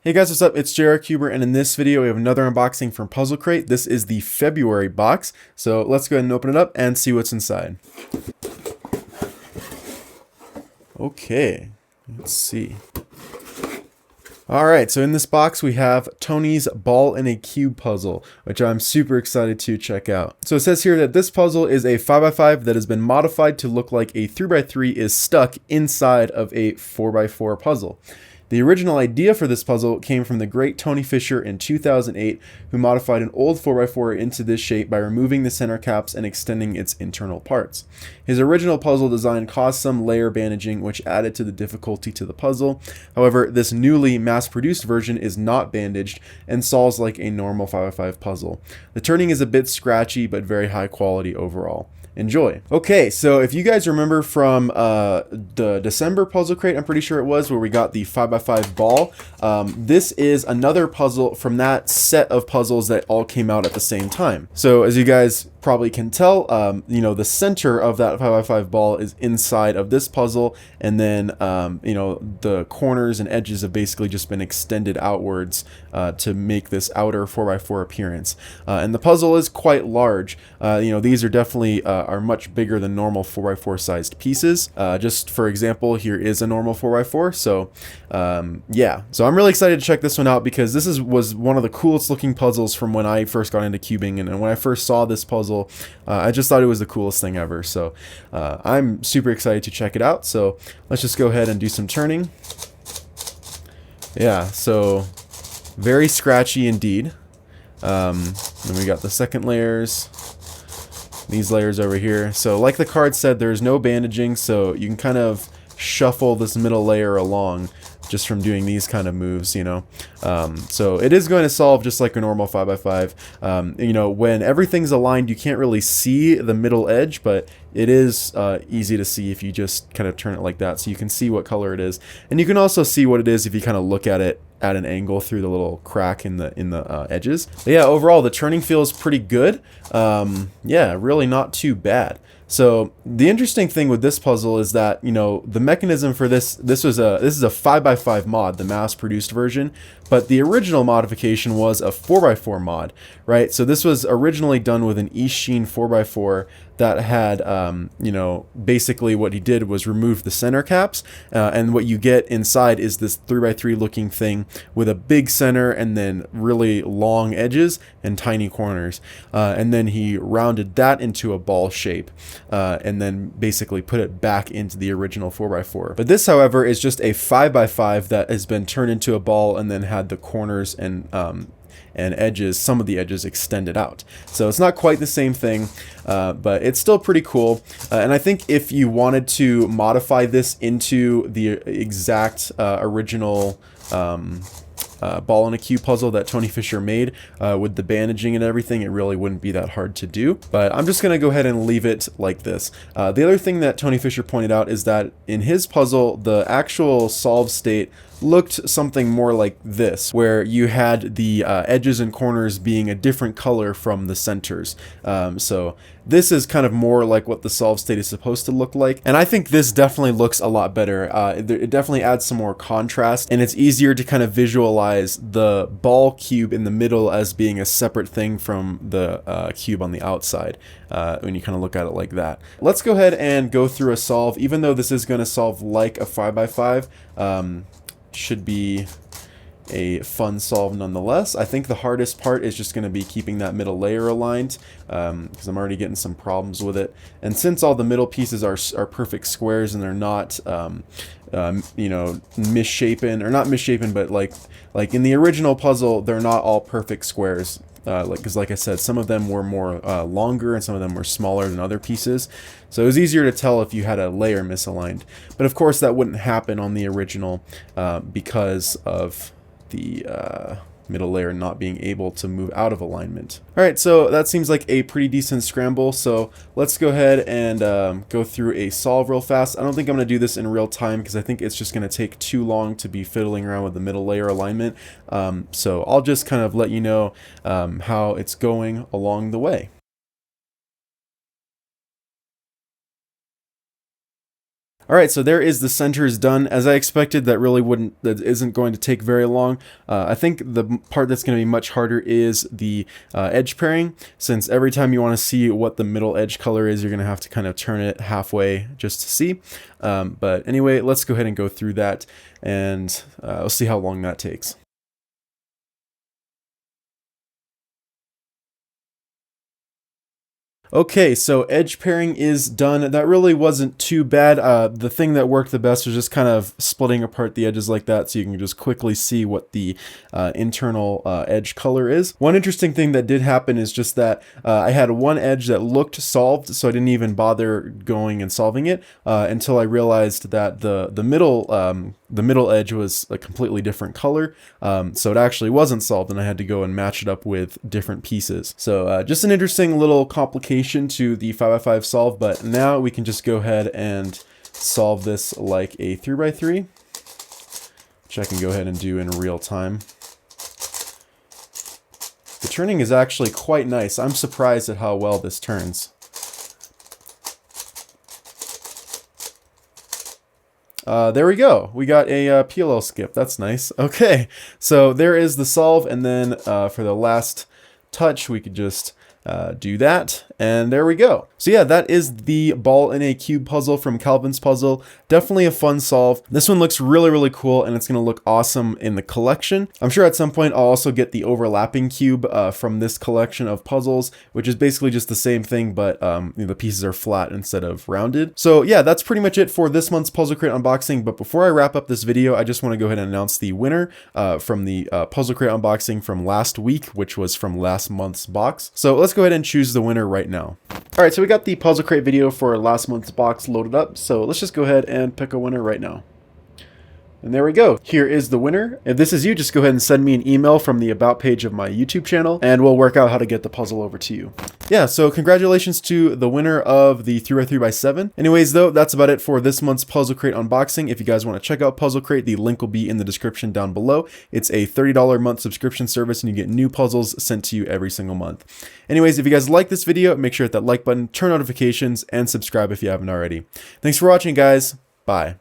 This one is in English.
Hey guys, what's up? It's JR Cuber, and in this video we have another unboxing from Puzzlcrate. This is the February box, so let's go ahead and open it up and see what's inside. Okay, let's see. Alright, so in this box we have Tony's Ball in a Cube puzzle, which I'm super excited to check out. So it says here that this puzzle is a 5x5 that has been modified to look like a 3x3 is stuck inside of a 4x4 puzzle. The original idea for this puzzle came from the great Tony Fisher in 2008, who modified an old 4x4 into this shape by removing the center caps and extending its internal parts. His original puzzle design caused some layer bandaging, which added to the difficulty to the puzzle. However, this newly mass-produced version is not bandaged and solves like a normal 5x5 puzzle. The turning is a bit scratchy, but very high quality overall. Enjoy. Okay, so if you guys remember from the December Puzzlcrate, I'm pretty sure it was, where we got the 5x5 ball, this is another puzzle from that set of puzzles that all came out at the same time. So as you guys probably can tell, you know, the center of that 5x5 ball is inside of this puzzle, and then you know, the corners and edges have basically just been extended outwards to make this outer 4x4 appearance. And the puzzle is quite large. You know, these are definitely are much bigger than normal 4x4 sized pieces. Just for example, here is a normal 4x4. So yeah, so I'm really excited to check this one out because this was one of the coolest looking puzzles from when I first got into cubing, and when I first saw this puzzle, I just thought it was the coolest thing ever. So I'm super excited to check it out. So let's just go ahead and do some turning. Yeah, so very scratchy indeed. Then we got the second layers, these layers over here. So like the card said, there's no bandaging, so you can kind of shuffle this middle layer along just from doing these kind of moves, you know. So it is going to solve just like a normal 5x5. You know, when everything's aligned, you can't really see the middle edge, but it is easy to see if you just kind of turn it like that, so you can see what color it is. And you can also see what it is if you kind of look at it at an angle through the little crack in the edges. But yeah, overall the turning feels pretty good. Yeah, really not too bad. So the interesting thing with this puzzle is that, you know, the mechanism for this is a 5x5 mod, the mass-produced version, but the original modification was a 4x4 mod, right? So this was originally done with an East-Sheen 4x4 that had, you know, basically what he did was remove the center caps, and what you get inside is this 3x3 looking thing with a big center and then really long edges and tiny corners. And then he rounded that into a ball shape, and then basically put it back into the original 4x4. But this, however, is just a 5x5 that has been turned into a ball and then had the corners and edges, some of the edges extended out. So it's not quite the same thing, but it's still pretty cool. And I think if you wanted to modify this into the exact original ball in a cube puzzle that Tony Fisher made, with the bandaging and everything, it really wouldn't be that hard to do. But I'm just going to go ahead and leave it like this. The other thing that Tony Fisher pointed out is that in his puzzle, the actual solve state looked something more like this, where you had the edges and corners being a different color from the centers. So this is kind of more like what the solve state is supposed to look like, and I think this definitely looks a lot better. It definitely adds some more contrast, and it's easier to kind of visualize the ball cube in the middle as being a separate thing from the cube on the outside, when you kind of look at it like that. Let's go ahead and go through a solve. Even though this is going to solve like a 5x5, should be a fun solve nonetheless. I think the hardest part is just going to be keeping that middle layer aligned, because I'm already getting some problems with it. And since all the middle pieces are perfect squares and they're not you know, misshapen, or not misshapen, but like in the original puzzle, they're not all perfect squares. Because like I said, some of them were more longer and some of them were smaller than other pieces. So it was easier to tell if you had a layer misaligned. But of course that wouldn't happen on the original because of the middle layer not being able to move out of alignment. Alright, so that seems like a pretty decent scramble, so let's go ahead and go through a solve real fast. I don't think I'm going to do this in real time because I think it's just going to take too long to be fiddling around with the middle layer alignment, so I'll just kind of let you know how it's going along the way. Alright, so there is the centers done. As I expected, that isn't going to take very long. I think the part that's going to be much harder is the edge pairing, since every time you want to see what the middle edge color is, you're going to have to kind of turn it halfway just to see. But anyway, let's go ahead and go through that, and we'll see how long that takes. Okay, so edge pairing is done. That really wasn't too bad. The thing that worked the best was just kind of splitting apart the edges like that so you can just quickly see what the internal edge color is. One interesting thing that did happen is just that I had one edge that looked solved, so I didn't even bother going and solving it until I realized that the middle edge was a completely different color, so it actually wasn't solved, and I had to go and match it up with different pieces. So just an interesting little complication to the 5x5 solve, but now we can just go ahead and solve this like a 3x3, which I can go ahead and do in real time. The turning is actually quite nice. I'm surprised at how well this turns. There we go. We got a PLL skip. That's nice. Okay, so there is the solve, and then for the last touch, we could just do that, and there we go. So yeah, that is the ball in a cube puzzle from Calvin's Puzzle. Definitely a fun solve. This one looks really, really cool, and it's going to look awesome in the collection. I'm sure at some point I'll also get the overlapping cube from this collection of puzzles, which is basically just the same thing, but the pieces are flat instead of rounded. So yeah, that's pretty much it for this month's Puzzlecrate unboxing, but before I wrap up this video, I just want to go ahead and announce the winner from the Puzzlecrate unboxing from last week, which was from last month's box. So let's go ahead and choose the winner right now. Alright, so we got the Puzzlecrate video for last month's box loaded up, so let's just go ahead and pick a winner right now. And there we go. Here is the winner. If this is you, just go ahead and send me an email from the About page of my YouTube channel, and we'll work out how to get the puzzle over to you. Yeah, so congratulations to the winner of the 3x3x7. Anyways, though, that's about it for this month's Puzzlecrate unboxing. If you guys want to check out Puzzlecrate, the link will be in the description down below. It's a $30 a month subscription service, and you get new puzzles sent to you every single month. Anyways, if you guys like this video, make sure to hit that like button, turn notifications, and subscribe if you haven't already. Thanks for watching, guys. Bye.